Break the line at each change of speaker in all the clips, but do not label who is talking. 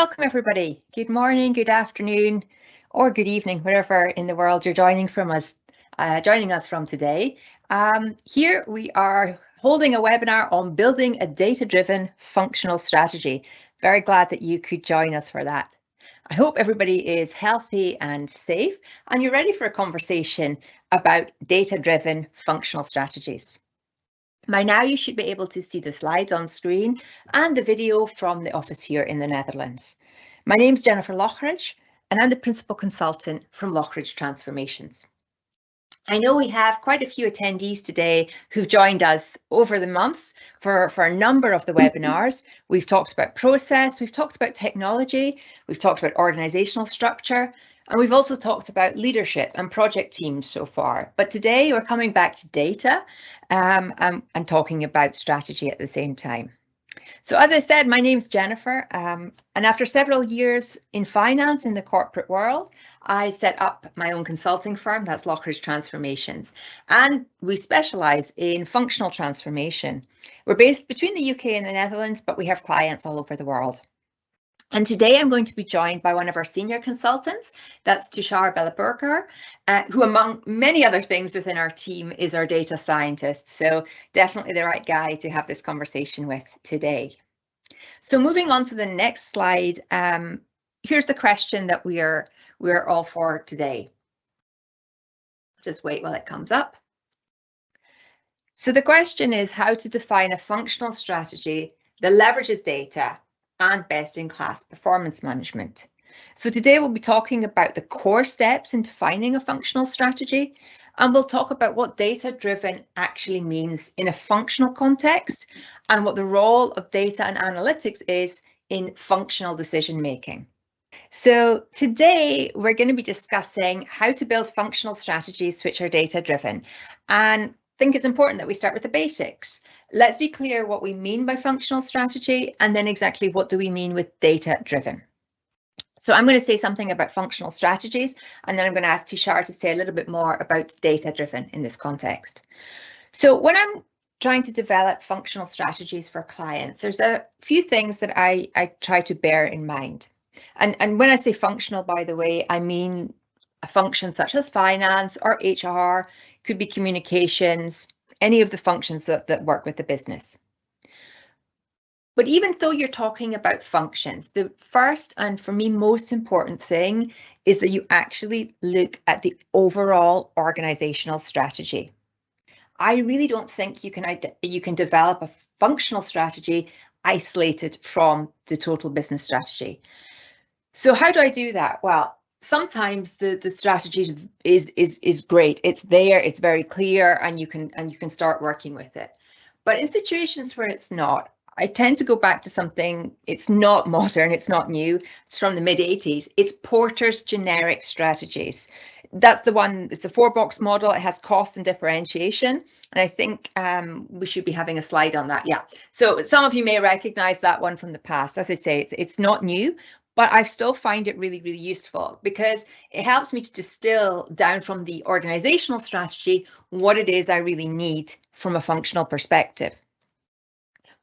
welcome everybody. Good morning, good afternoon, or good evening, wherever in the world you're joining us from today. Here we are holding a webinar on building a data-driven functional strategy. Very glad that you could join us for that. I hope everybody is healthy and safe, and you're ready for a conversation about data-driven functional strategies. By now, you should be able to see the slides on screen and the video from the office here in the Netherlands. My name's Jennifer Loughridge, and I'm the Principal Consultant from Loughridge Transformations. I know we have quite a few attendees today who've joined us over the months for a number of the webinars. We've talked about process, we've talked about technology, we've talked about organizational structure, and we've also talked about leadership and project teams so far. But today we're coming back to data and talking about strategy at the same time. So as I said, my name's Jennifer, and after several years in finance in the corporate world, I set up my own consulting firm, that's Loughridge Transformations, and we specialise in functional transformation. We're based between the UK and the Netherlands, but we have clients all over the world. And today I'm going to be joined by one of our senior consultants, that's Tushar Belapurkar, who among many other things within our team is our data scientist. So definitely the right guy to have this conversation with today. So moving on to the next slide, here's the question that we're all for today. Just wait while it comes up. So the question is how to define a functional strategy that leverages data and best-in-class performance management. So today we'll be talking about the core steps in defining a functional strategy, and we'll talk about what data-driven actually means in a functional context and what the role of data and analytics is in functional decision-making. So today we're going to be discussing how to build functional strategies which are data-driven, and I think it's important that we start with the basics. Let's be clear what we mean by functional strategy, and then exactly what do we mean with data-driven. So I'm going to say something about functional strategies, and then I'm going to ask Tushar to say a little bit more about data-driven in this context. So when I'm trying to develop functional strategies for clients, there's a few things that I try to bear in mind. And when I say functional, by the way, I mean a function such as finance or HR, could be communications, any of the functions that work with the business. But even though you're talking about functions, the first and for me most important thing is that you actually look at the overall organizational strategy. I really don't think you can develop a functional strategy isolated from the total business strategy. So how do I do that? Well, sometimes the strategy is great. It's there, it's very clear, and you can start working with it. But in situations where it's not, I tend to go back to something, it's not modern, it's not new, it's from the mid-80s. It's Porter's generic strategies. That's the one, it's a 4-box model, it has cost and differentiation. And I think we should be having a slide on that. Yeah, so some of you may recognize that one from the past. As I say, it's not new, but I still find it really, really useful because it helps me to distill down from the organizational strategy what it is I really need from a functional perspective.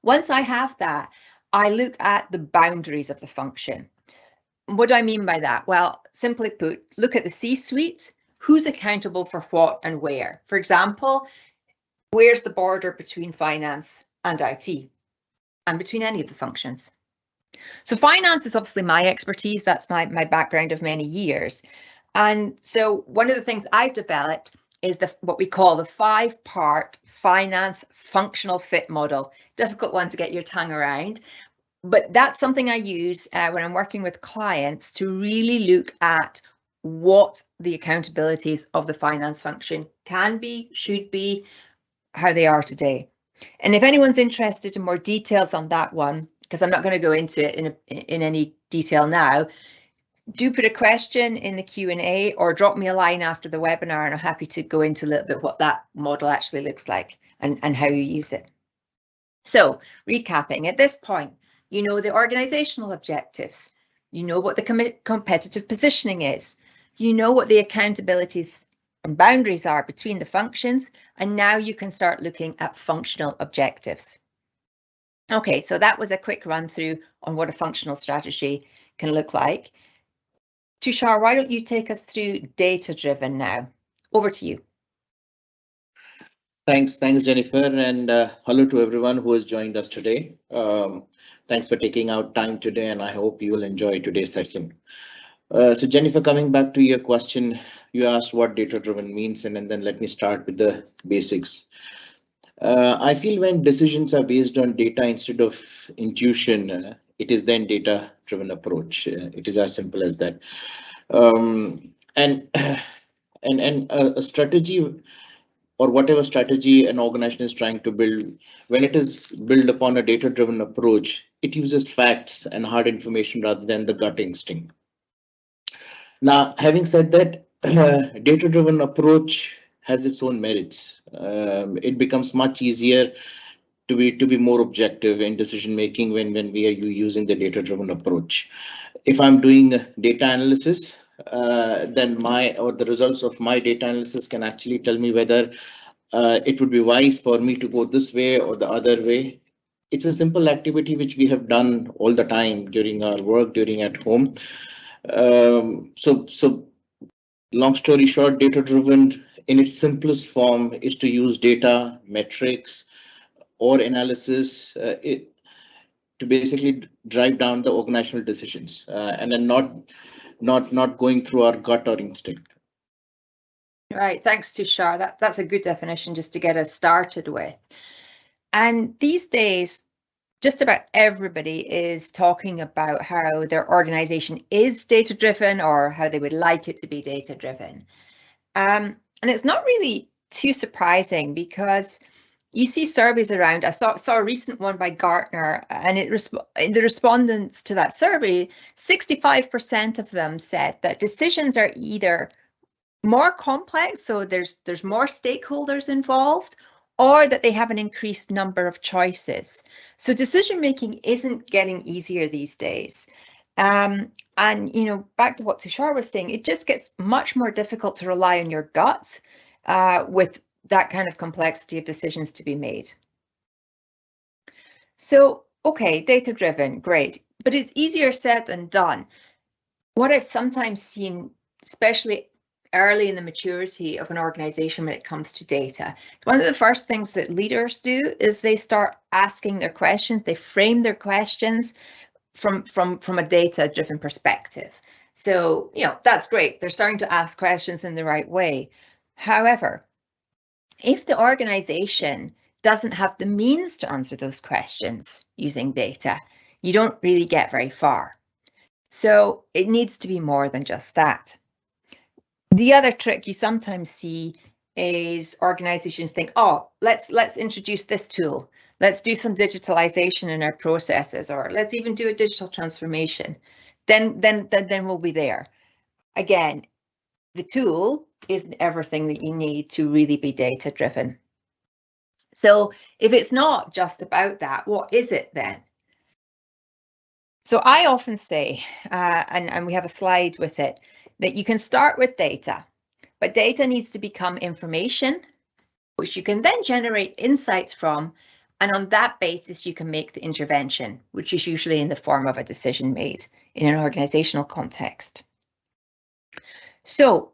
Once I have that, I look at the boundaries of the function. What do I mean by that? Well, simply put, look at the C-suite, who's accountable for what and where. For example, where's the border between finance and IT and between any of the functions? So finance is obviously my expertise. That's my background of many years. And so one of the things I've developed is what we call the 5-part finance functional fit model. Difficult one to get your tongue around, but that's something I use when I'm working with clients to really look at what the accountabilities of the finance function can be, should be, how they are today. And if anyone's interested in more details on that one, because I'm not going to go into it in any detail now, do put a question in the Q&A or drop me a line after the webinar, and I'm happy to go into a little bit what that model actually looks like and how you use it. So recapping, at this point, you know the organizational objectives, you know what the competitive positioning is, you know what the accountabilities and boundaries are between the functions, and now you can start looking at functional objectives. Okay, so that was a quick run through on what a functional strategy can look like. Tushar, why don't you take us through data-driven now? Over to you.
Thanks, Jennifer, and hello to everyone who has joined us today. Thanks for taking out time today, and I hope you will enjoy today's session. So Jennifer, coming back to your question, you asked what data-driven means, and then let me start with the basics. I feel when decisions are based on data instead of intuition, it is then data-driven approach. It is as simple as that. And a strategy or whatever strategy an organization is trying to build, when it is built upon a data-driven approach, it uses facts and hard information rather than the gut instinct. Now, having said that, data-driven approach has its own merits. It becomes much easier to be more objective in decision making when we are using the data-driven approach. If I'm doing data analysis, then the results of my data analysis can actually tell me whether it would be wise for me to go this way or the other way. It's a simple activity which we have done all the time during our work, during at home. So long story short, data driven in its simplest form is to use data, metrics, or analysis to basically drive down the organizational decisions, and then not going through our gut or instinct.
Right, thanks Tushar. That's a good definition just to get us started with. And these days, just about everybody is talking about how their organization is data-driven or how they would like it to be data-driven. And it's not really too surprising because you see surveys around. I saw a recent one by Gartner, and the respondents to that survey, 65% of them said that decisions are either more complex, so there's more stakeholders involved, or that they have an increased number of choices. So decision making isn't getting easier these days. And back to what Tushar was saying, it just gets much more difficult to rely on your gut with that kind of complexity of decisions to be made. So, okay, data-driven, great, but it's easier said than done. What I've sometimes seen, especially early in the maturity of an organization when it comes to data, one of the first things that leaders do is they start asking their questions. They frame their questions from a data-driven perspective. So, that's great. They're starting to ask questions in the right way. However, if the organization doesn't have the means to answer those questions using data, you don't really get very far. So it needs to be more than just that. The other trick you sometimes see is organizations think, oh, let's introduce this tool. Let's do some digitalization in our processes, or let's even do a digital transformation. Then we'll be there. Again, the tool isn't everything that you need to really be data driven. So if it's not just about that, what is it then? So I often say, and we have a slide with it, that you can start with data, but data needs to become information, which you can then generate insights from, and on that basis, you can make the intervention, which is usually in the form of a decision made in an organizational context. So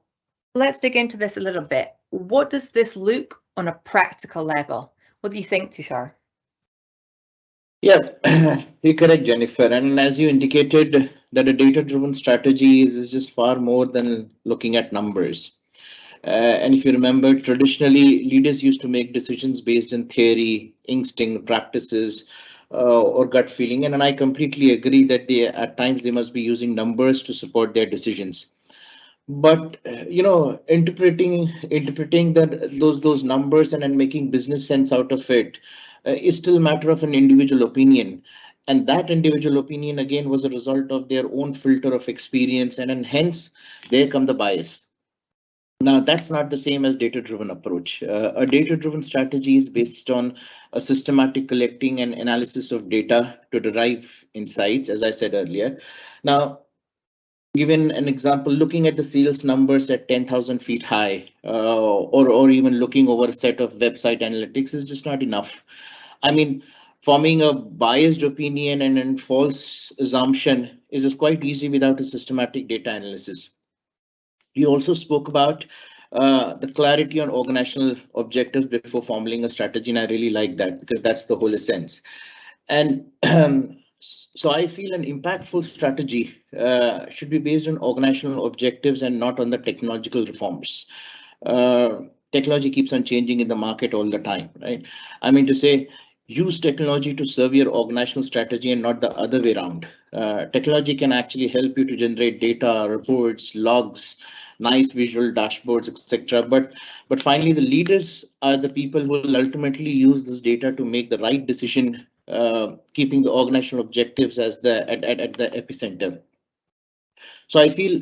let's dig into this a little bit. What does this look on a practical level? What do you think, Tushar?
Yeah, you're correct, Jennifer. And as you indicated, that a data-driven strategy is just far more than looking at numbers. And if you remember, traditionally, leaders used to make decisions based on theory, instinct, practices, or gut feeling. And I completely agree that at times they must be using numbers to support their decisions. But interpreting those numbers and making business sense out of it is still a matter of an individual opinion, and that individual opinion again was a result of their own filter of experience, and hence there come the bias. Now that's not the same as data-driven approach. A data-driven strategy is based on a systematic collecting and analysis of data to derive insights, as I said earlier. Now, given an example, looking at the sales numbers at 10,000 feet high, or even looking over a set of website analytics is just not enough. I mean, forming a biased opinion and false assumption is quite easy without a systematic data analysis. You also spoke about the clarity on organizational objectives before formulating a strategy, and I really like that because that's the whole essence. And so I feel an impactful strategy should be based on organizational objectives and not on the technological reforms. Technology keeps on changing in the market all the time, right? I mean to say, use technology to serve your organizational strategy and not the other way around. Technology can actually help you to generate data, reports, logs, nice visual dashboards, etc. But finally, the leaders are the people who will ultimately use this data to make the right decision, keeping the organizational objectives as at the epicenter. So I feel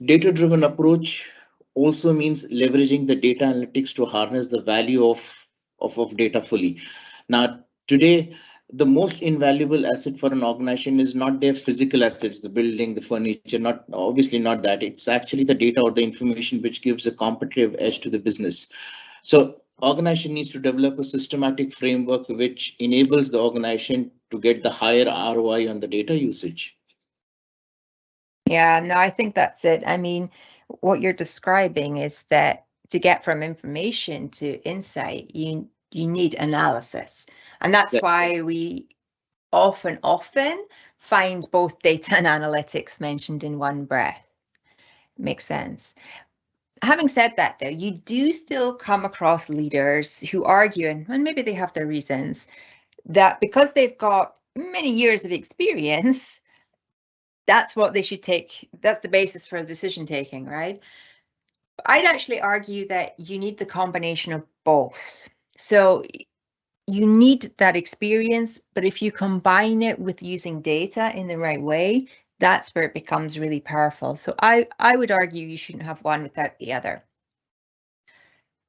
data-driven approach also means leveraging the data analytics to harness the value of data fully. Now, today, the most invaluable asset for an organization is not their physical assets, the building, the furniture, not obviously not that. It's actually the data or the information which gives a competitive edge to the business. So organization needs to develop a systematic framework which enables the organization to get the higher ROI on the data usage.
Yeah, no, I think that's it. I mean, what you're describing is that to get from information to insight, you need analysis. And that's why we often find both data and analytics mentioned in one breath. Makes sense. Having said that, though, you do still come across leaders who argue, and maybe they have their reasons, that because they've got many years of experience, that's what they should take. That's the basis for decision taking, right? I'd actually argue that you need the combination of both. So you need that experience, but if you combine it with using data in the right way, that's where it becomes really powerful. So I would argue you shouldn't have one without the other.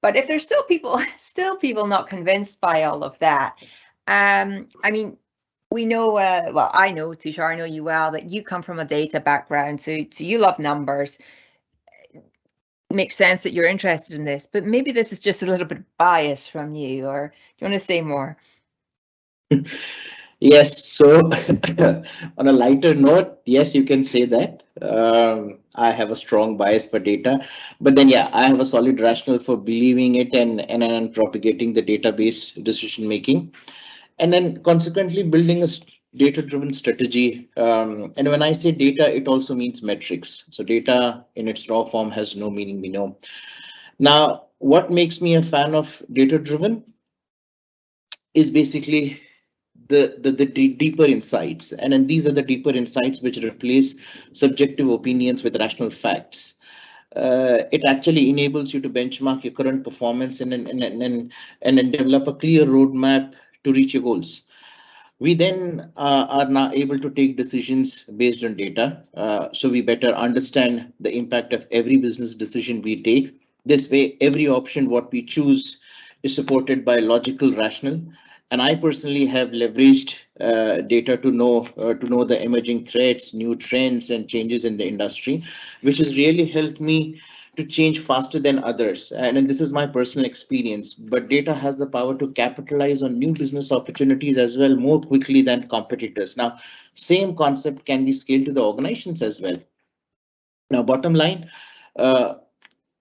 But if there's still people not convinced by all of that, I mean, we know, well, I know, Tushar, I know you well, that you come from a data background, so you love numbers. It makes sense that you're interested in this, but maybe this is just a little bit biased from you, or do you want to say more?
Yes, so on a lighter note, yes, you can say that. I have a strong bias for data, but then yeah, I have a solid rationale for believing it and propagating the database decision making, and then consequently building a data-driven strategy. And when I say data, it also means metrics. So data in its raw form has no meaning, we know. Now, what makes me a fan of data-driven is basically the deeper insights, and then these are the deeper insights which replace subjective opinions with rational facts. It actually enables you to benchmark your current performance and then develop a clear roadmap to reach your goals. We then are now able to take decisions based on data, so we better understand the impact of every business decision we take. This way, every option what we choose is supported by logical rationale. And I personally have leveraged data to know the emerging threats, new trends, and changes in the industry, which has really helped me to change faster than others. And this is my personal experience, but data has the power to capitalize on new business opportunities as well more quickly than competitors. Now, same concept can be scaled to the organizations as well. Now, bottom line,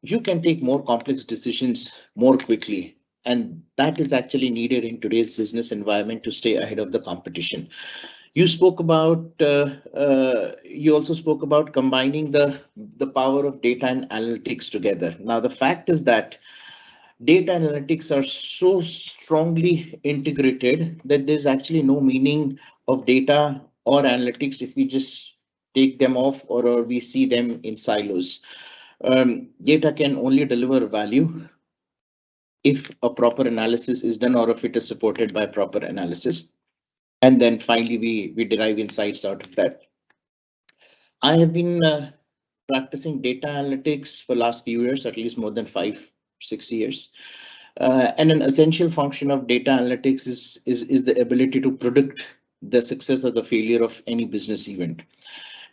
you can take more complex decisions more quickly. And that is actually needed in today's business environment to stay ahead of the competition. You also spoke about combining the power of data and analytics together. Now, the fact is that data analytics are so strongly integrated that there's actually no meaning of data or analytics if we just take them off or we see them in silos. Data can only deliver value if a proper analysis is done or if it is supported by proper analysis. And then finally, we derive insights out of that. I have been practicing data analytics for last few years, at least more than 5-6 years. And an essential function of data analytics is the ability to predict the success or the failure of any business event.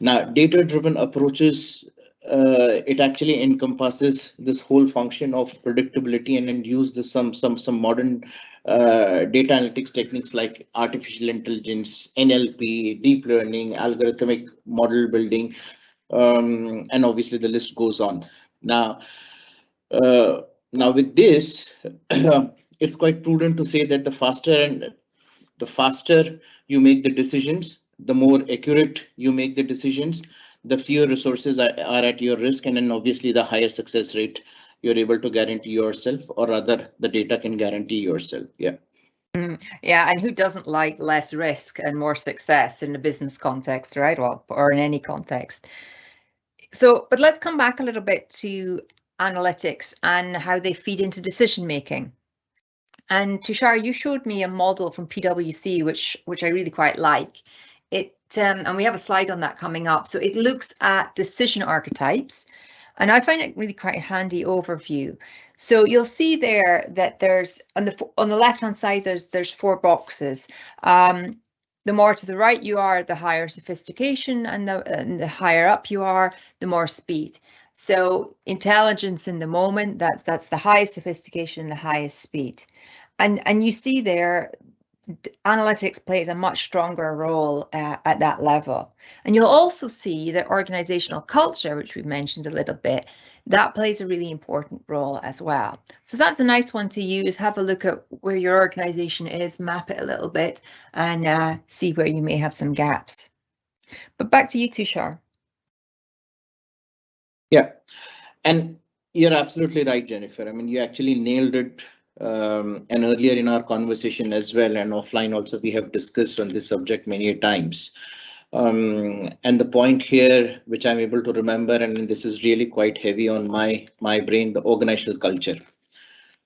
Now, data-driven approaches, it actually encompasses this whole function of predictability and then use some modern data analytics techniques like artificial intelligence, NLP, deep learning, algorithmic model building, and obviously the list goes on. Now, now with this, it's quite prudent to say that the faster you make the decisions, the more accurate you make the decisions, the fewer resources are at your risk, and then obviously the higher success rate you're able to guarantee yourself, or rather the data can guarantee yourself. Yeah.
Yeah, and who doesn't like less risk and more success in the business context, right? Well, or in any context. So, but let's come back a little bit to analytics and how they feed into decision making. And Tushar, you showed me a model from PwC, which I really quite like. It and we have a slide on that coming up. So it looks at decision archetypes, and I find it really quite a handy overview. So you'll see there that there's on the left hand side there's 4 boxes. The more to the right you are, the higher sophistication, and the higher up you are, the more speed. So intelligence in the moment, that's the highest sophistication and the highest speed. And you see there, analytics plays a much stronger role at that level. And you'll also see that organizational culture, which we've mentioned a little bit, that plays a really important role as well. So that's a nice one to use. Have a look at where your organization is, map it a little bit, and see where you may have some gaps. But back to you, Tushar.
Yeah, and you're absolutely right, Jennifer. I mean, you actually nailed it. And earlier in our conversation as well, and offline also, we have discussed on this subject many times. And the point here, which I'm able to remember, and this is really quite heavy on my brain, the organizational culture.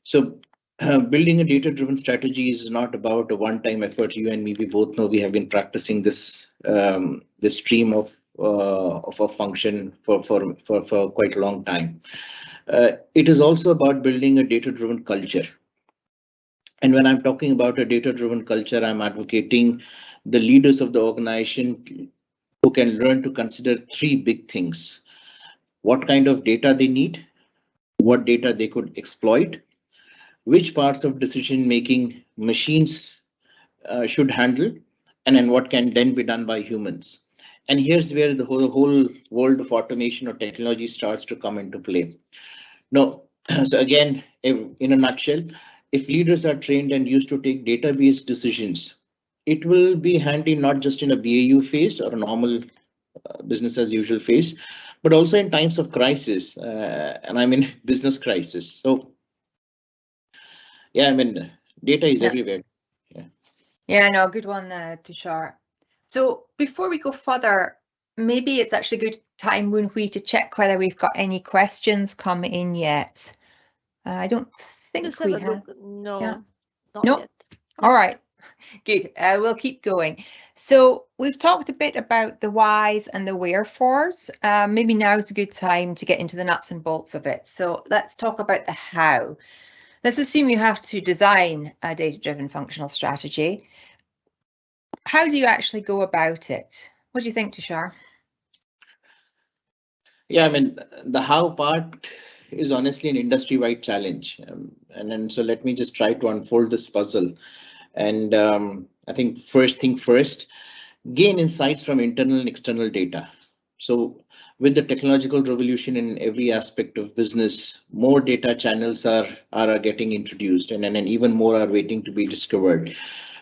So building a data-driven strategy is not about a one-time effort. You and me, we both know we have been practicing this this stream of a function for quite a long time. It is also about building a data-driven culture. And when I'm talking about a data-driven culture, I'm advocating the leaders of the organization who can learn to consider 3 big things: what kind of data they need, what data they could exploit, which parts of decision-making machines should handle, and then what can then be done by humans. And here's where the whole world of automation or technology starts to come into play. No, so again, in a nutshell, if leaders are trained and used to take database decisions, it will be handy not just in a BAU phase or a normal business as usual phase, but also in times of crisis, and I mean business crisis. So yeah, I mean data is everywhere.
Yeah, no, good one, Tushar. So before we go further, maybe it's actually a good time, wouldn't we, to check whether we've got any questions come in yet. I don't think
Just
we
have a
have.
look. No,
Yeah.
not
Nope.
yet.
All right, good. We'll keep going. So we've talked a bit about the whys and the wherefores. Maybe now is a good time to get into the nuts and bolts of it. So let's talk about the how. Let's assume you have to design a data-driven functional strategy. How do you actually go about it? What do you think, Tushar?
Yeah, I mean, the how part is honestly an industry-wide challenge. And so let me just try to unfold this puzzle. And I think first thing first, gain insights from internal and external data. So with the technological revolution in every aspect of business, more data channels are getting introduced, and even more are waiting to be discovered.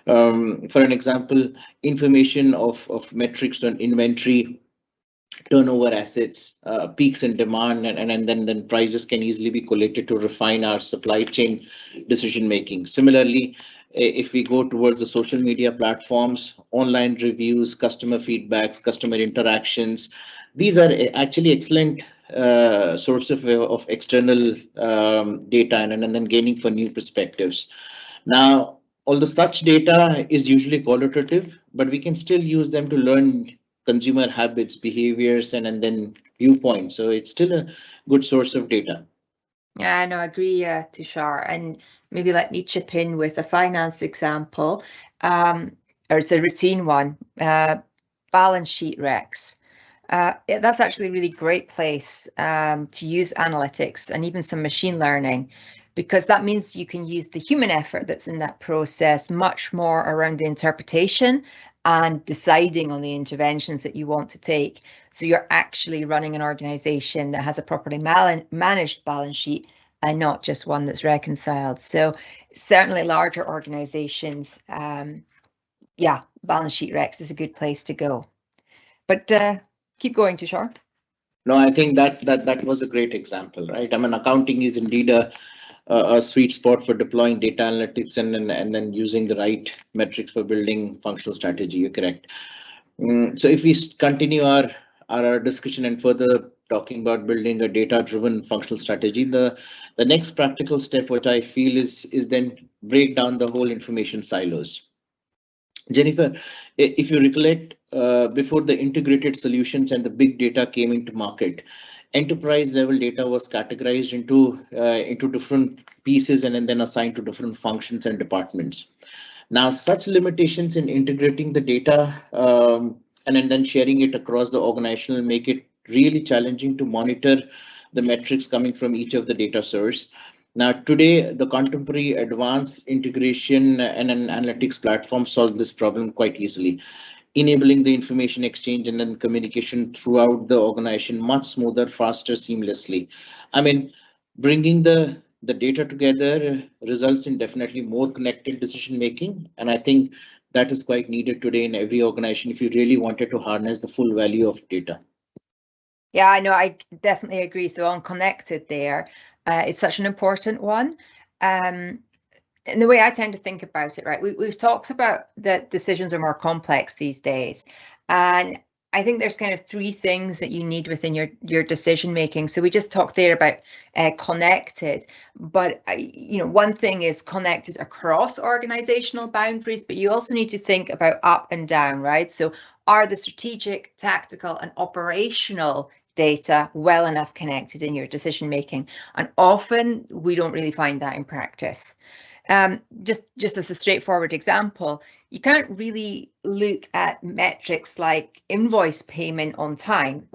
For an example, information of metrics on inventory, turnover assets, peaks in demand, and then prices can easily be collated to refine our supply chain decision making. Similarly, if we go towards the social media platforms, online reviews, customer feedbacks, customer interactions, these are actually excellent source of external data, and then gaining for new perspectives. Now, although such data is usually qualitative, but we can still use them to learn consumer habits, behaviors, and then viewpoints. So it's still a good source of data.
Yeah, no, I agree, Tushar. And maybe let me chip in with a finance example, or it's a routine one, balance sheet recs. That's actually a really great place to use analytics and even some machine learning because that means you can use the human effort that's in that process much more around the interpretation and deciding on the interventions that you want to take. So you're actually running an organization that has a properly managed balance sheet and not just one that's reconciled. So certainly larger organizations, yeah, balance sheet recs is a good place to go. But keep going, Tushar.
No, I think that was a great example, right? I mean, accounting is indeed a sweet spot for deploying data analytics and then using the right metrics for building functional strategy. You're correct. So if we continue our discussion and further talking about building a data-driven functional strategy, the next practical step, which I feel is then break down the whole information silos. Jennifer, if you recollect, before the integrated solutions and the big data came into market, enterprise level data was categorized into different pieces and then assigned to different functions and departments. Now, such limitations in integrating the data and then sharing it across the organization make it really challenging to monitor the metrics coming from each of the data source. Now, today, the contemporary advanced integration and an analytics platform solve this problem quite easily, enabling the information exchange and then communication throughout the organization much smoother, faster, seamlessly. I mean, bringing the data together results in definitely more connected decision making, and I think that is quite needed today in every organization if you really wanted to harness the full value of data.
Yeah, I know, I definitely agree. So on connected there, it's such an important one. And the way I tend to think about it, right, we've talked about that decisions are more complex these days. And I think there's kind of three things that you need within your decision making. So we just talked there about connected, but one thing is connected across organizational boundaries, but you also need to think about up and down, right? So are the strategic, tactical, and operational data well enough connected in your decision making? And often we don't really find that in practice. Just as a straightforward example, you can't really look at metrics like invoice payment on time,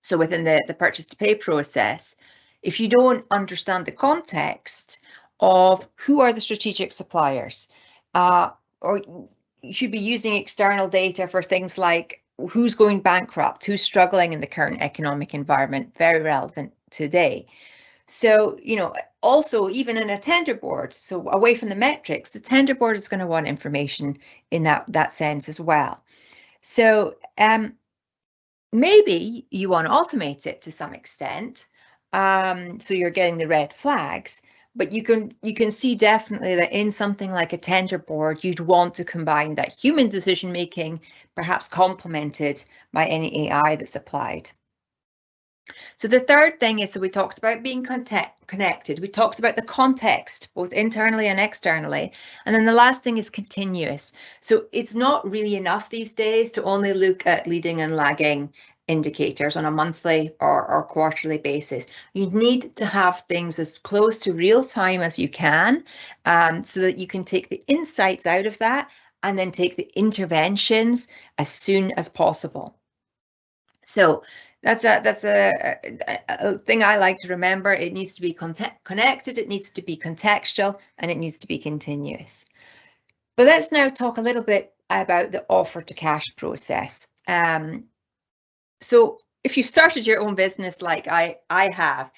so within the purchase to pay process, if you don't understand the context of who are the strategic suppliers, or you should be using external data for things like who's going bankrupt, who's struggling in the current economic environment, very relevant today. So, also even in a tender board, so away from the metrics, the tender board is going to want information in that sense as well. So maybe you want to automate it to some extent, so you're getting the red flags, but you can see definitely that in something like a tender board, you'd want to combine that human decision making, perhaps complemented by any AI that's applied. So the third thing is, so we talked about being connected. We talked about the context, both internally and externally. And then the last thing is continuous. So it's not really enough these days to only look at leading and lagging indicators on a monthly or quarterly basis. You need to have things as close to real time as you can, so that you can take the insights out of that and then take the interventions as soon as possible. So that's a thing I like to remember. It needs to be connected, it needs to be contextual, and it needs to be continuous. But let's now talk a little bit about the offer to cash process. So if you've started your own business like I have,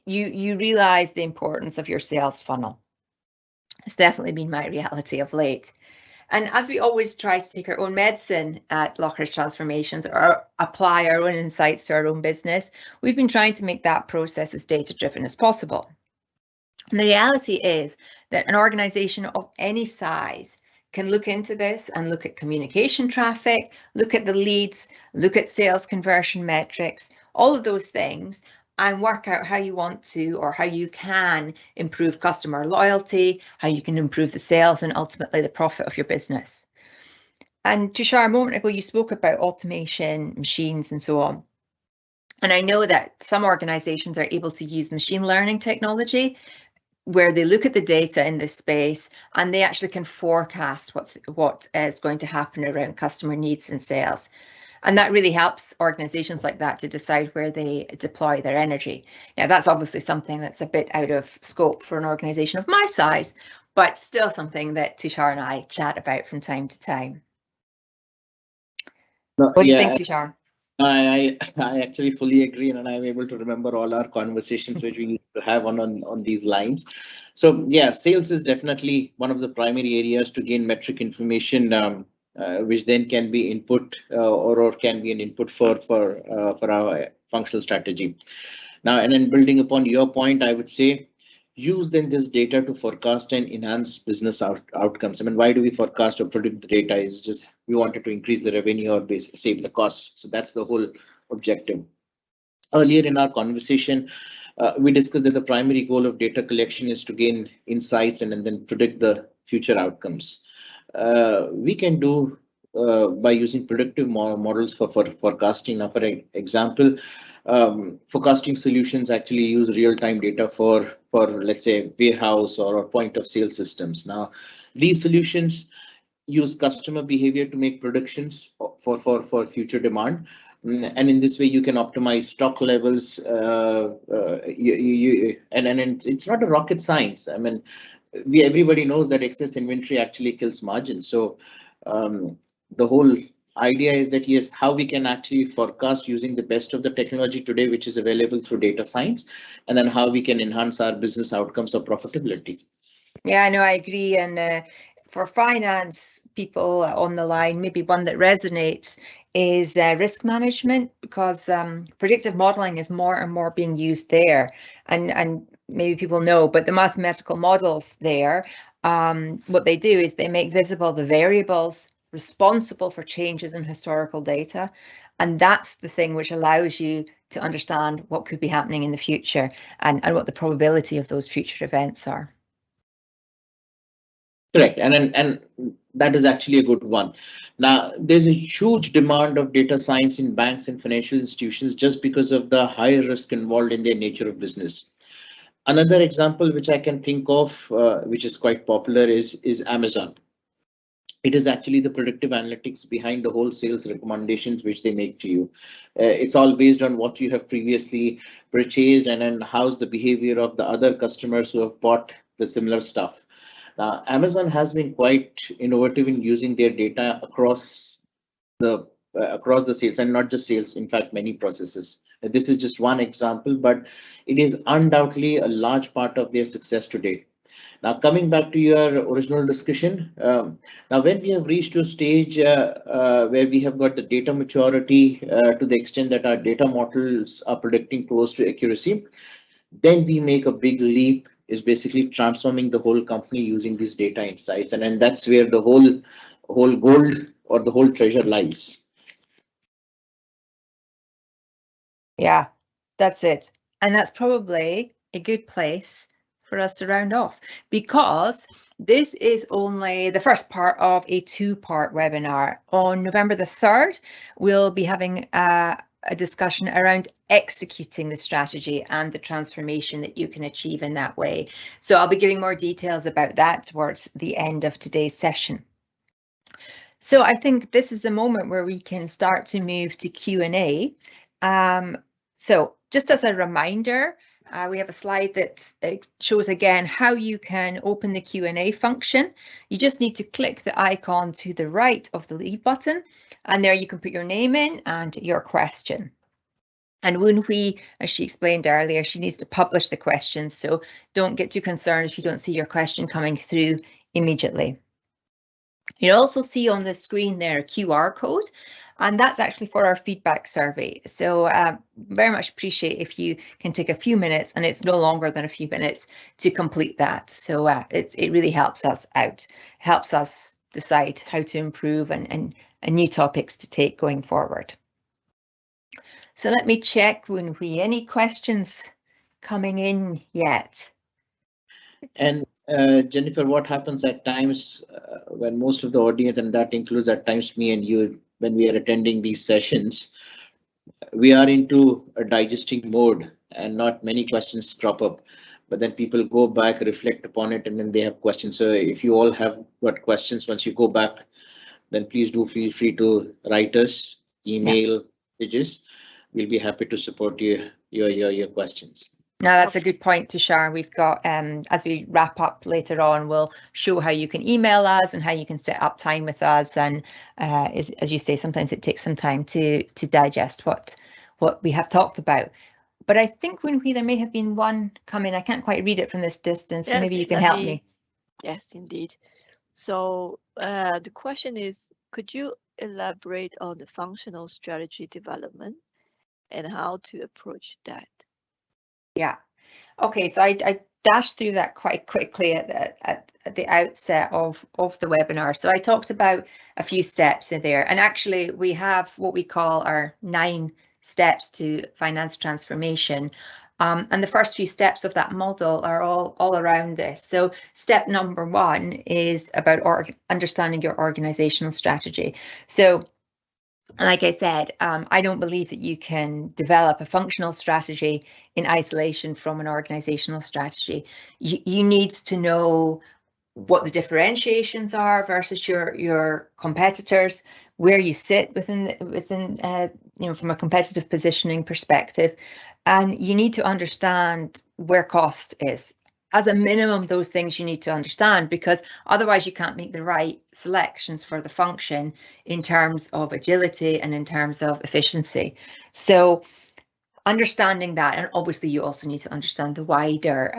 you realize the importance of your sales funnel. It's definitely been my reality of late. And as we always try to take our own medicine at Loughridge Transformations or apply our own insights to our own business, we've been trying to make that process as data-driven as possible. And the reality is that an organization of any size can look into this and look at communication traffic, look at the leads, look at sales conversion metrics, all of those things, and work out how you want to, or how you can improve customer loyalty, how you can improve the sales and ultimately the profit of your business. And Tushar, a moment ago, you spoke about automation, machines, and so on. And I know that some organizations are able to use machine learning technology where they look at the data in this space and they actually can forecast what is going to happen around customer needs and sales. And that really helps organizations like that to decide where they deploy their energy. Now, that's obviously something that's a bit out of scope for an organization of my size, but still something that Tushar and I chat about from time to time. What do you think, Tushar?
I actually fully agree, and I'm able to remember all our conversations which we need to have on these lines. So yeah, sales is definitely one of the primary areas to gain metric information, which then can be input or can be an input for our functional strategy. Now, and then building upon your point, I would say use then this data to forecast and enhance business outcomes. I mean, why do we forecast or predict the data? Is just we wanted to increase the revenue or save the cost. So that's the whole objective. Earlier in our conversation, we discussed that the primary goal of data collection is to gain insights and then predict the future outcomes. We can do by using predictive models for forecasting. Now, for example, forecasting solutions actually use real-time data for let's say warehouse or point of sale systems. Now, these solutions use customer behavior to make predictions for future demand. And in this way, you can optimize stock levels. And it's not a rocket science. I mean, everybody knows that excess inventory actually kills margins. So the whole idea is that yes, how we can actually forecast using the best of the technology today, which is available through data science, and then how we can enhance our business outcomes or profitability.
Yeah, no, I agree. And for finance people on the line, maybe one that resonates is risk management, because predictive modeling is more and more being used there. And maybe people know, but the mathematical models there, what they do is they make visible the variables responsible for changes in historical data. And that's the thing which allows you to understand what could be happening in the future and what the probability of those future events are.
Correct, and that is actually a good one. Now, there's a huge demand of data science in banks and financial institutions just because of the higher risk involved in their nature of business. Another example which I can think of, which is quite popular, is Amazon. It is actually the predictive analytics behind the whole sales recommendations which they make to you. It's all based on what you have previously purchased and then how's the behavior of the other customers who have bought the similar stuff. Now, Amazon has been quite innovative in using their data across the sales, and not just sales, in fact, many processes. This is just one example, but it is undoubtedly a large part of their success today. Now, coming back to your original discussion, now when we have reached to a stage where we have got the data maturity to the extent that our data models are predicting close to accuracy, then we make a big leap, is basically transforming the whole company using these data insights. And then that's where the whole gold or the whole treasure lies.
Yeah, that's it. And that's probably a good place for us to round off, because this is only the first part of a two-part webinar. On November the 3rd, we'll be having a discussion around executing the strategy and the transformation that you can achieve in that way. So I'll be giving more details about that towards the end of today's session. So I think this is the moment where we can start to move to Q&A. So just as a reminder, we have a slide that shows again how you can open the Q&A function. You just need to click the icon to the right of the leave button, and there you can put your name in and your question. And when as she explained earlier, she needs to publish the questions, so don't get too concerned if you don't see your question coming through immediately. You'll also see on the screen there a QR code, and that's actually for our feedback survey. So very much appreciate if you can take a few minutes, and it's no longer than a few minutes to complete that. So it really helps us out, helps us decide how to improve and new topics to take going forward. So let me check when any questions coming in yet.
And Jennifer, what happens at times when most of the audience, and that includes at times me and you, when we are attending these sessions, we are into a digesting mode and not many questions crop up, but then people go back, reflect upon it, and then they have questions. So if you all have got questions once you go back, then please do feel free to write us. email, messages. We'll be happy to support your questions.
No, that's a good point, Tushar. We've got, as we wrap up later on, we'll show how you can email us and how you can set up time with us. And as you say, sometimes it takes some time to digest what we have talked about. But I think there may have been one coming. I can't quite read it from this distance, so maybe you can help me.
Yes, indeed. So the question is, could you elaborate on the functional strategy development and how to approach that?
Yeah. Okay, so I dashed through that quite quickly at the outset of the webinar. So I talked about a few steps in there, and actually we have what we call our 9 steps to finance transformation. And the first few steps of that model are all around this. So step number 1 is about understanding your organizational strategy. So like I said, I don't believe that you can develop a functional strategy in isolation from an organizational strategy. You need to know what the differentiations are versus your competitors, where you sit within from a competitive positioning perspective, and you need to understand where cost is. As a minimum, those things you need to understand, because otherwise you can't make the right selections for the function in terms of agility and in terms of efficiency. So understanding that, and obviously you also need to understand the wider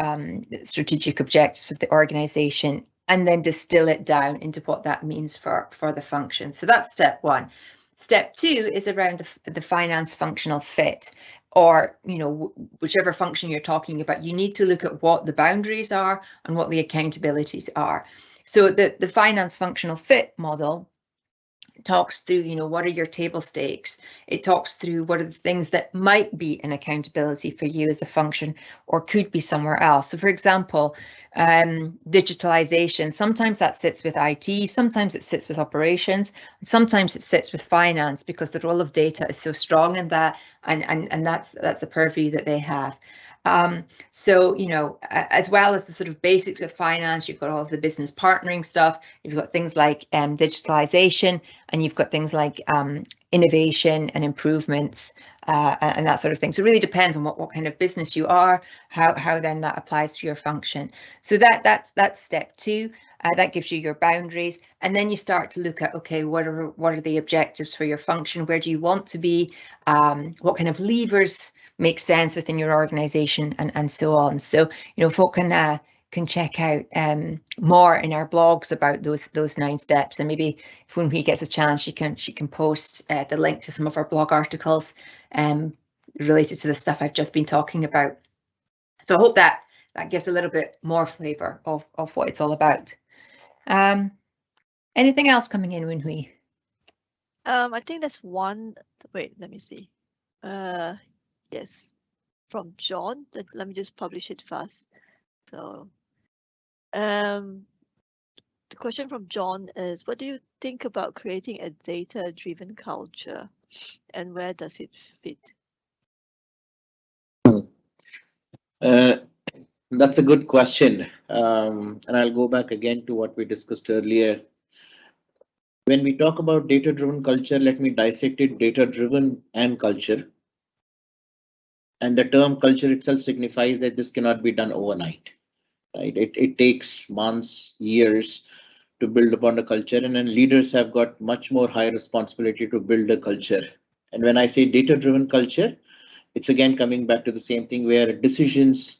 strategic objectives of the organization, and then distill it down into what that means for the function. So that's step 1. Step 2 is around the finance functional fit, or whichever function you're talking about. You need to look at what the boundaries are and what the accountabilities are. So the finance functional fit model talks through, what are your table stakes? It talks through what are the things that might be an accountability for you as a function or could be somewhere else. So for example, digitalization, sometimes that sits with IT, sometimes it sits with operations, and sometimes it sits with finance, because the role of data is so strong in that, and that's a purview that they have. So, as well as the sort of basics of finance, you've got all of the business partnering stuff, you've got things like digitalization, and you've got things like innovation and improvements and that sort of thing. So it really depends on what kind of business you are, how then that applies to your function. So that's step 2. That gives you your boundaries, and then you start to look at, okay, what are the objectives for your function? Where do you want to be? What kind of levers make sense within your organization, and so on. So folk can check out more in our blogs about those 9 steps, and maybe if when he gets a chance, she can post the link to some of our blog articles related to the stuff I've just been talking about. So I hope that gives a little bit more flavor of what it's all about. Anything else coming in, Wenhui?
I think there's one. Wait, let me see. Yes, from John. Let me just publish it fast. So, the question from John is, what do you think about creating a data-driven culture, and where does it fit?
That's a good question. And I'll go back again to what we discussed earlier. When we talk about data-driven culture, let me dissect it: data-driven and culture. And the term culture itself signifies that this cannot be done overnight, right? It takes months, years to build upon the culture, and then leaders have got much more high responsibility to build a culture. And when I say data-driven culture, it's again coming back to the same thing, where decisions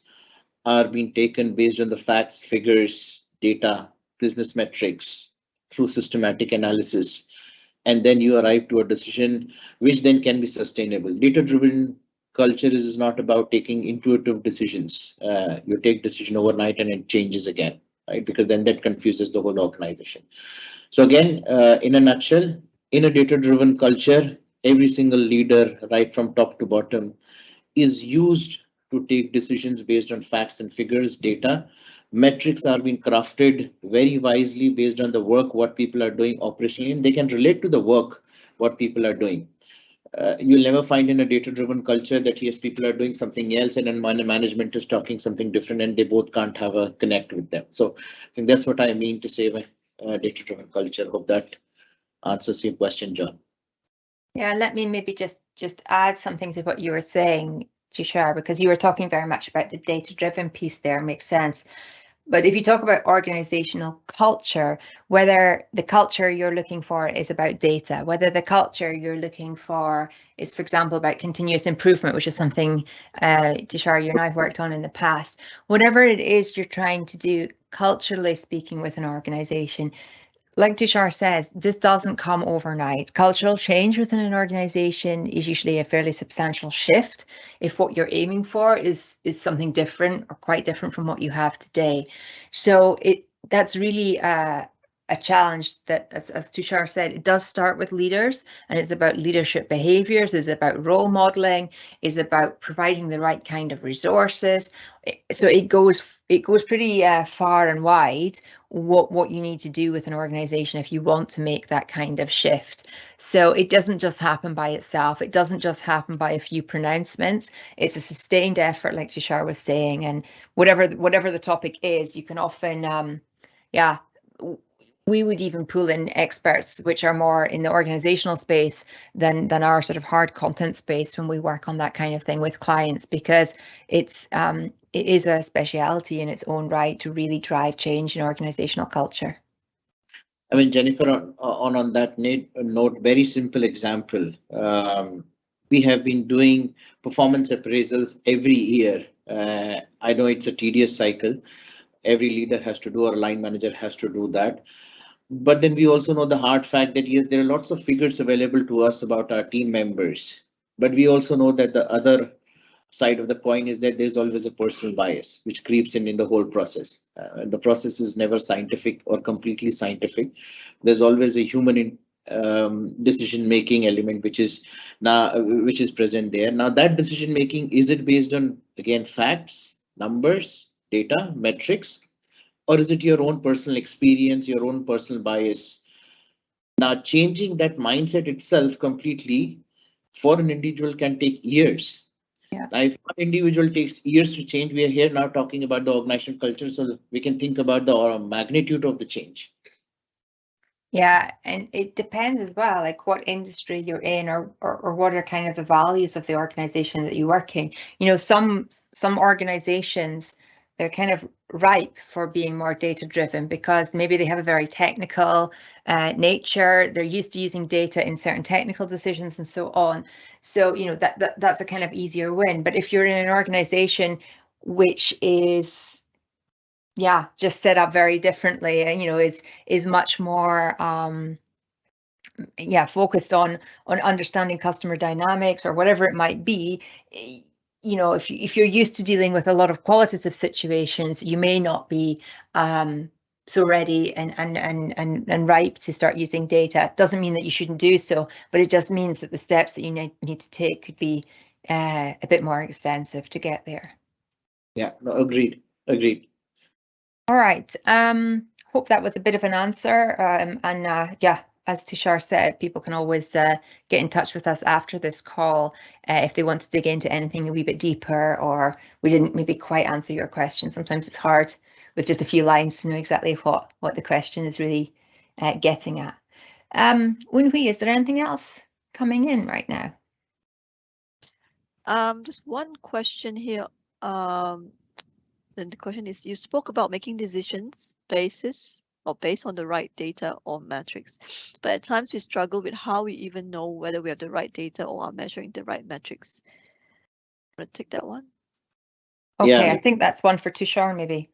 are being taken based on the facts, figures, data, business metrics, through systematic analysis, and then you arrive to a decision which then can be sustainable. Data-driven culture is not about taking intuitive decisions. You take decision overnight and it changes again, right? Because then that confuses the whole organization. So again, in a nutshell, in a data-driven culture, every single leader, right from top to bottom, is used to take decisions based on facts and figures, data. Metrics are being crafted very wisely based on the work, what people are doing operationally, and they can relate to the work, what people are doing. You'll never find in a data-driven culture that yes, people are doing something else and then management is talking something different, and they both can't have a connect with them. So I think that's what I mean to say by data-driven culture. Hope that answers your question, John.
Yeah, let me maybe just add something to what you were saying, Tushar, because you were talking very much about the data-driven piece there, makes sense. But if you talk about organizational culture, whether the culture you're looking for is about data, whether the culture you're looking for is, for example, about continuous improvement, which is something, Tushar, you and I have worked on in the past, whatever it is you're trying to do, culturally speaking, with an organization, like Tushar says, this doesn't come overnight. Cultural change within an organization is usually a fairly substantial shift if what you're aiming for is something different or quite different from what you have today. So that's really a challenge that, as Tushar said, it does start with leaders, and it's about leadership behaviors, it's about role modeling, it's about providing the right kind of resources. So it goes pretty far and wide what you need to do with an organization if you want to make that kind of shift. So it doesn't just happen by itself. It doesn't just happen by a few pronouncements. It's a sustained effort, like Tushar was saying, and whatever the topic is, you can often, yeah, we would even pull in experts which are more in the organizational space than our sort of hard content space when we work on that kind of thing with clients, because it is a speciality in its own right to really drive change in organizational culture.
I mean, Jennifer, on that note, very simple example. We have been doing performance appraisals every year. I know it's a tedious cycle. Every leader has to do, or line manager has to do that. But then we also know the hard fact that yes, there are lots of figures available to us about our team members. But we also know that the other side of the coin is that there's always a personal bias which creeps in the whole process. The process is never scientific or completely scientific. There's always a human decision making element which is present there. Now that decision making, is it based on, again, facts, numbers, data, metrics, or is it your own personal experience, your own personal bias? Now changing that mindset itself completely for an individual can take years.
Yeah.
Now, if one individual takes years to change, we are here now talking about the organizational culture, so we can think about the magnitude of the change.
Yeah, and it depends as well, like what industry you're in, or what are kind of the values of the organization that you work in. You know, some organizations, they're kind of ripe for being more data driven because maybe they have a very technical nature. They're used to using data in certain technical decisions and so on. So, you know, that's a kind of easier win. But if you're in an organization which is, yeah, just set up very differently, and you know, is much more focused on understanding customer dynamics or whatever it might be. You know, if you're used to dealing with a lot of qualitative situations, you may not be so ready and ripe to start using data. It doesn't mean that you shouldn't do so, but it just means that the steps that you need to take could be a bit more extensive to get there.
Yeah, no, agreed.
All right. Hope that was a bit of an answer. Yeah, as Tushar said, people can always get in touch with us after this call if they want to dig into anything a wee bit deeper, or we didn't maybe quite answer your question. Sometimes it's hard with just a few lines to know exactly what the question is really getting at. Wenhui, is there anything else coming in right now?
Just one question here. Then the question is, you spoke about making decisions based on the right data or metrics, but at times we struggle with how we even know whether we have the right data or are measuring the right metrics. I'm gonna take that one.
Okay,
Yeah.
I think that's one for Tushar, maybe.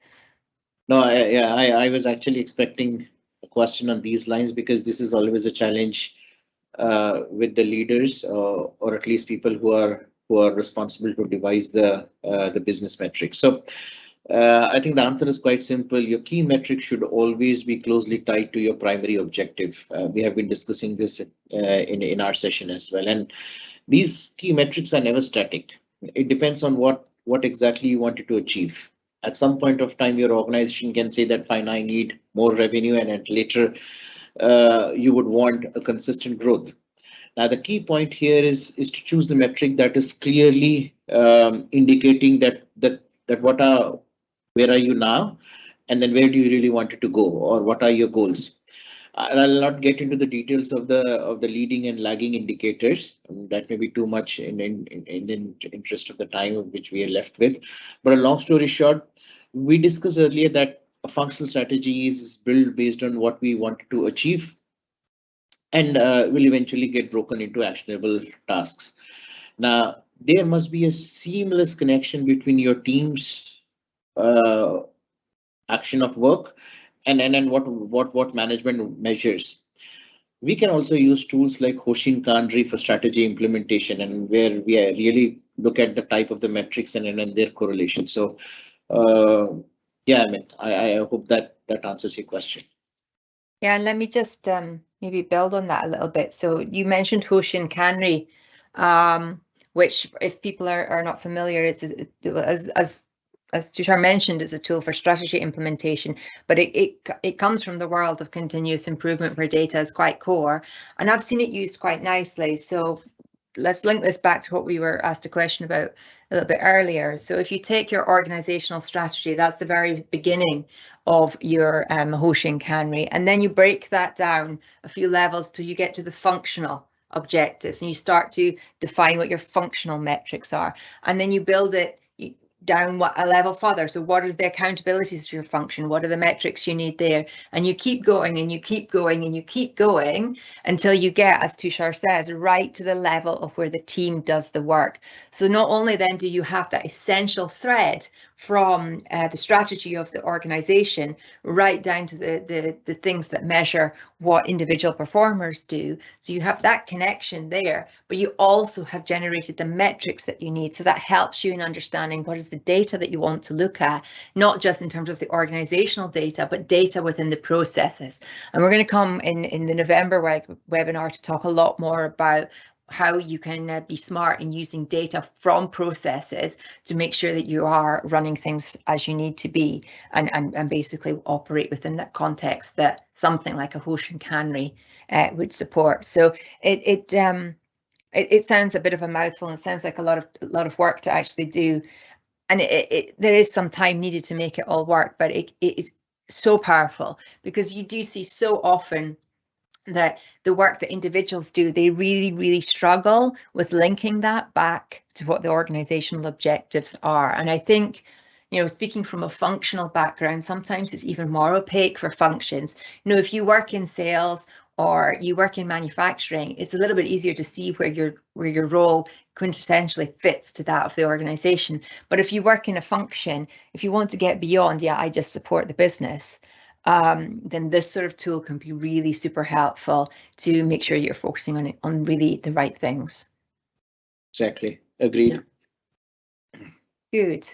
No, I was actually expecting a question on these lines, because this is always a challenge with the leaders, or at least people who are responsible to devise the business metrics. So I think the answer is quite simple. Your key metric should always be closely tied to your primary objective. We have been discussing this in our session as well. And these key metrics are never static. It depends on what exactly you wanted to achieve. At some point of time, your organization can say that, fine, I need more revenue, and at later you would want a consistent growth. Now, the key point here is to choose the metric that is clearly indicating that where are you now, and then where do you really want it to go, or what are your goals. I'll not get into the details of the leading and lagging indicators. That may be too much in the interest of the time of which we are left with. But a long story short, we discussed earlier that a functional strategy is built based on what we want to achieve and will eventually get broken into actionable tasks. Now, there must be a seamless connection between your team's uh, action of work and what management measures. We can also use tools like Hoshin Canri for strategy implementation, and where we really look at the type of the metrics and their correlation. So, yeah, I mean, I hope that answers your question.
Yeah, and let me just maybe build on that a little bit. So you mentioned Hoshin Canri, which, if people are not familiar, it's as Tushar mentioned, it's a tool for strategy implementation, but it comes from the world of continuous improvement where data is quite core, and I've seen it used quite nicely. So let's link this back to what we were asked a question about a little bit earlier. So if you take your organizational strategy, that's the very beginning of your Hoshin Canri, and then you break that down a few levels till you get to the functional objectives, and you start to define what your functional metrics are, and then you build it down a level further. So what are the accountabilities to your function? What are the metrics you need there? And you keep going and you keep going and you keep going until you get, as Tushar says, right to the level of where the team does the work. So not only then do you have that essential thread from the strategy of the organization right down to the things that measure what individual performers do. So you have that connection there, but you also have generated the metrics that you need. So that helps you in understanding what is the data that you want to look at, not just in terms of the organizational data, but data within the processes. And we're going to come in the November webinar to talk a lot more about how you can be smart in using data from processes to make sure that you are running things as you need to be, and basically operate within that context that something like a Hoshin Canri would support. So it sounds a bit of a mouthful, and it sounds like a lot of work to actually do, and there is some time needed to make it all work, but it is so powerful, because you do see so often that the work that individuals do, they really struggle with linking that back to what the organizational objectives are. And I think, you know, speaking from a functional background, sometimes it's even more opaque for functions. You know, if you work in sales or you work in manufacturing, it's a little bit easier to see where your role quintessentially fits to that of the organization. But if you work in a function, if you want to get beyond, yeah, I just support the business, then this sort of tool can be really super helpful to make sure you're focusing on really the right things.
Exactly. Agreed.
Good.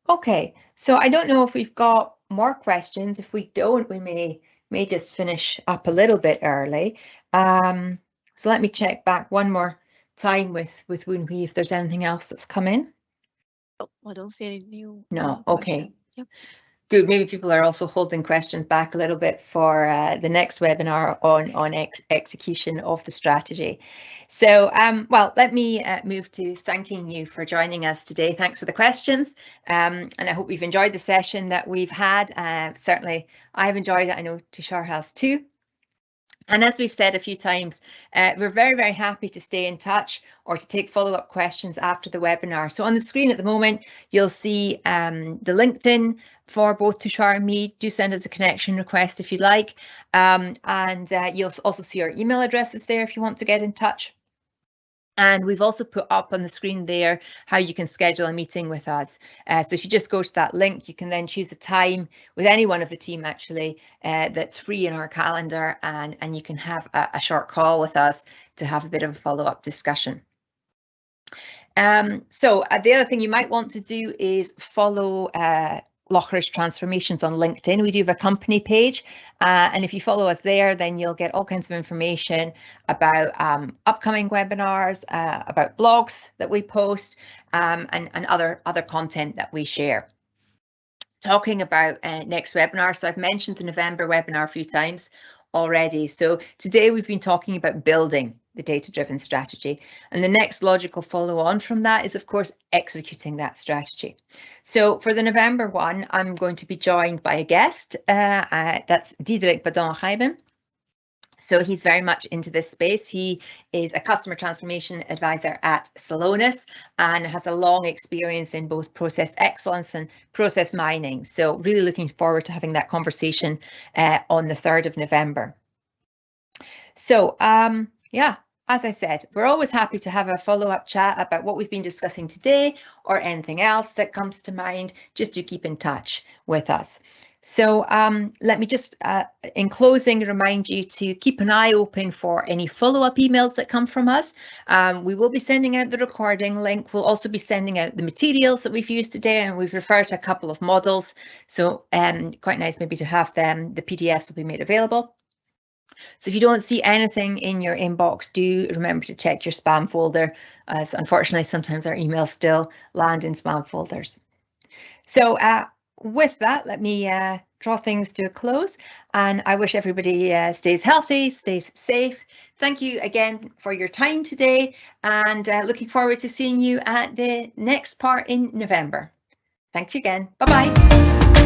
Okay, so I don't know if we've got more questions. If we don't, we may just finish up a little bit early. So let me check back one more time with Woon Hui if there's anything else that's come in.
Oh, I don't see any new.
No. Okay.
Question. Yep.
Good. Maybe people are also holding questions back a little bit for the next webinar on execution of the strategy. So, well, let me move to thanking you for joining us today. Thanks for the questions, and I hope you've enjoyed the session that we've had. Certainly, I've enjoyed it. I know Tushar has too. And as we've said a few times, we're very happy to stay in touch or to take follow-up questions after the webinar. So on the screen at the moment, you'll see the LinkedIn for both Tushar and me. Do send us a connection request if you'd like. And you'll also see our email addresses there if you want to get in touch. And we've also put up on the screen there how you can schedule a meeting with us. So if you just go to that link, you can then choose a time with any one of the team actually that's free in our calendar, and you can have a short call with us to have a bit of a follow-up discussion. So the other thing you might want to do is follow Loughridge Transformations on LinkedIn. We do have a company page, and if you follow us there, then you'll get all kinds of information about upcoming webinars, about blogs that we post, and other content that we share. Talking about next webinar, so I've mentioned the November webinar a few times already. So today we've been talking about building the data-driven strategy, and the next logical follow-on from that is, of course, executing that strategy. So for the November one, I'm going to be joined by a guest. That's Diederik Badon-Gijben. So he's very much into this space. He is a customer transformation advisor at Celonis and has a long experience in both process excellence and process mining. So really looking forward to having that conversation on the 3rd of November. So yeah, as I said, we're always happy to have a follow-up chat about what we've been discussing today or anything else that comes to mind. Just do keep in touch with us. So let me just, in closing, remind you to keep an eye open for any follow-up emails that come from us. We will be sending out the recording link. We'll also be sending out the materials that we've used today, and we've referred to a couple of models. So quite nice maybe to have them. The PDFs will be made available. So if you don't see anything in your inbox, do remember to check your spam folder, as unfortunately sometimes our emails still land in spam folders. So with that, let me draw things to a close, and I wish everybody stays healthy, stays safe. Thank you again for your time today, and looking forward to seeing you at the next part in November. Thank you again. Bye-bye.